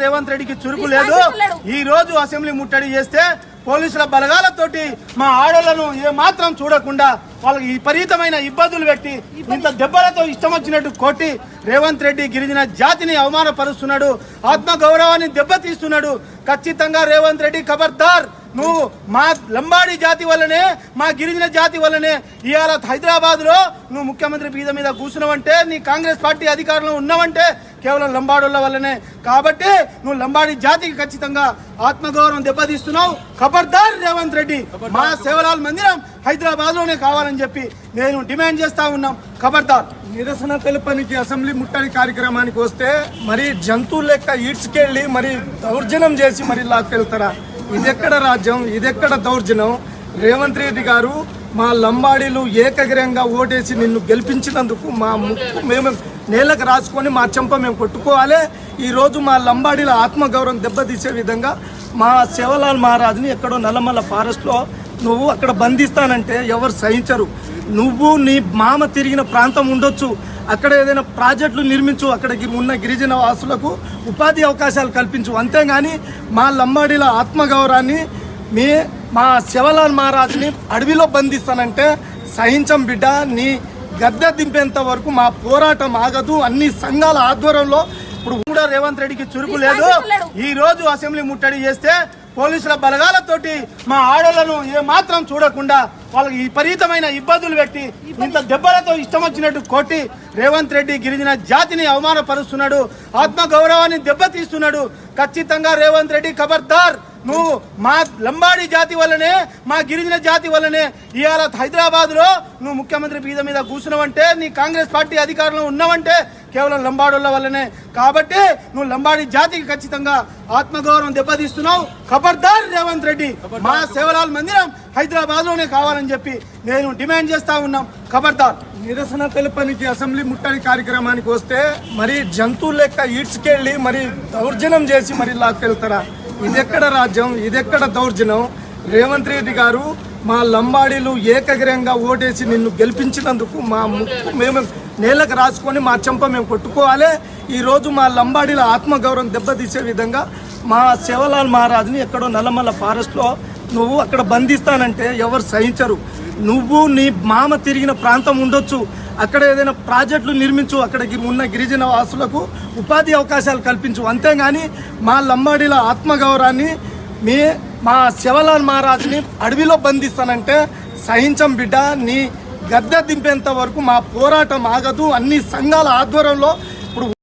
రేవంత్ రెడ్డికి చురుకు లేదు. ఈ రోజు అసెంబ్లీ ముట్టడి చేస్తే పోలీసుల బలగాలతోటి మా ఆడోళ్లను ఏ మాత్రం చూడకుండా వాళ్ళకి విపరీతమైన ఇబ్బందులు పెట్టి ఇంత దెబ్బలతో ఇష్టం వచ్చినట్టు కొట్టి రేవంత్ రెడ్డి గిరిజన జాతిని అవమానపరుస్తున్నాడు, ఆత్మగౌరవాన్ని దెబ్బతీస్తున్నాడు. ఖచ్చితంగా రేవంత్ రెడ్డి ఖబర్దార్, నువ్వు మా లంబాడి జాతి వల్లనే, మా గిరిజన జాతి వల్లనే ఇవాళ హైదరాబాద్ లో నువ్వు ముఖ్యమంత్రి పీద మీద కూర్చున్నావంటే, నీ కాంగ్రెస్ పార్టీ అధికారంలో ఉన్నావంటే కేవలం లంబాడుల వల్లనే. కాబట్టి నువ్వు లంబాడి జాతికి ఖచ్చితంగా ఆత్మగౌరవం దెబ్బతీస్తున్నావు. ఖబర్దార్ రేవంత్ రెడ్డి, మా సేవలాల్ మందిరం హైదరాబాద్ లోనే కావాలని చెప్పి నేను డిమాండ్ చేస్తా ఉన్నాం. ఖబర్దార్. నిరసన తెలుపనికి అసెంబ్లీ ముట్టడి కార్యక్రమానికి వస్తే మరి జంతువులు లెక్క ఈడ్చుకెళ్ళి మరి దౌర్జన్యం చేసి మరి లాక్కెళ్తారా? ఇదెక్కడ రాజ్యం, ఇదెక్కడ దౌర్జన్యం? రేవంత్ రెడ్డి గారు, మా లంబాడీలు ఏకగ్రహంగా ఓటేసి నిన్ను గెలిపించినందుకు మా ముక్కు మేము నేలకు రాసుకొని మా చెంప మేము కొట్టుకోవాలి. ఈరోజు మా లంబాడీల ఆత్మగౌరవం దెబ్బతీసే విధంగా మా శివలాల్ మహారాజ్ని ఎక్కడో నల్లమల్ల ఫారెస్ట్లో నువ్వు అక్కడ బంధిస్తానంటే ఎవరు సహించరు. నువ్వు నీ మామ తిరిగిన ప్రాంతం ఉండొచ్చు, అక్కడ ఏదైనా ప్రాజెక్టులు నిర్మించు, అక్కడికి ఉన్న గిరిజన వాసులకు ఉపాధి అవకాశాలు కల్పించు. అంతేగాని మా లంబాడీల ఆత్మగౌరవాన్ని మా శివలాల్ మహారాజ్ని అడవిలో బంధిస్తానంటే సహించం బిడ్డ. నీ గద్దె దింపేంత వరకు మా పోరాటం ఆగదు. అన్ని సంఘాల ఆధ్వర్యంలో ఇప్పుడు కూడా రేవంత్ రెడ్డికి చురుకు లేదు. ఈ రోజు అసెంబ్లీ ముట్టడి చేస్తే పోలీసుల బలగాలతోటి మా ఆడోళ్లను ఏ మాత్రం చూడకుండా వాళ్ళకి విపరీతమైన ఇబ్బందులు పెట్టి ఇంత దెబ్బలతో ఇష్టం వచ్చినట్టు కొట్టి రేవంత్ రెడ్డి గిరిజన జాతిని అవమానపరుస్తున్నాడు, ఆత్మగౌరవాన్ని దెబ్బతీస్తున్నాడు. ఖచ్చితంగా రేవంత్ రెడ్డి ఖబర్దార్, నువ్వు మా లంబాడి జాతి వల్లనే, మా గిరిజన జాతి వల్లనే ఇవాళ హైదరాబాద్ లో నువ్వు ముఖ్యమంత్రి పీద మీద కూర్చున్నావంటే, నీ కాంగ్రెస్ పార్టీ అధికారంలో ఉన్నావంటే కేవలం లంబాడుల వల్లనే. కాబట్టి నువ్వు లంబాడి జాతికి ఖచ్చితంగా ఆత్మగౌరవం దెబ్బతీస్తున్నావు. ఖబర్దార్ రేవంత్ రెడ్డి, మా సేవలాల్ మందిరం హైదరాబాద్ లోనే కావాలని చెప్పి నేను డిమాండ్ చేస్తా ఉన్నాం. ఖబర్దార్. నిరసన తెలుపనికి అసెంబ్లీ ముట్టడి కార్యక్రమానికి వస్తే మరి జంతువులు లెక్క ఈడ్చుకెళ్ళి మరి దౌర్జన్యం చేసి మరి లాక్కెళ్తారా? ఇదెక్కడ రాజ్యం, ఇదెక్కడ దౌర్జన్యం? రేవంత్ రెడ్డి గారు, మా లంబాడీలు ఏకగ్రహంగా ఓటేసి నిన్ను గెలిపించినందుకు మా ముక్కు మేము నేలకు రాసుకొని మా చెంప మేము కొట్టుకోవాలి. ఈరోజు మా లంబాడీల ఆత్మగౌరవం దెబ్బతీసే విధంగా మా శివలాల్ మహారాజ్ని ఎక్కడో నల్లమల్ల ఫారెస్ట్లో నువ్వు అక్కడ బంధిస్తానంటే ఎవరు సహించరు. నువ్వు నీ మామ తిరిగిన ప్రాంతం ఉండొచ్చు, అక్కడ ఏదైనా ప్రాజెక్టులు నిర్మించు, అక్కడికి ఉన్న గిరిజన వాసులకు ఉపాధి అవకాశాలు కల్పించు. అంతేగాని మా లంబాడీల ఆత్మగౌరవాన్ని మా శివలాల్ మహారాజ్ని అడవిలో బంధిస్తానంటే సహించం బిడ్డ. నీ గద్దె దింపేంత వరకు మా పోరాటం ఆగదు. అన్ని సంఘాల ఆధ్వర్యంలో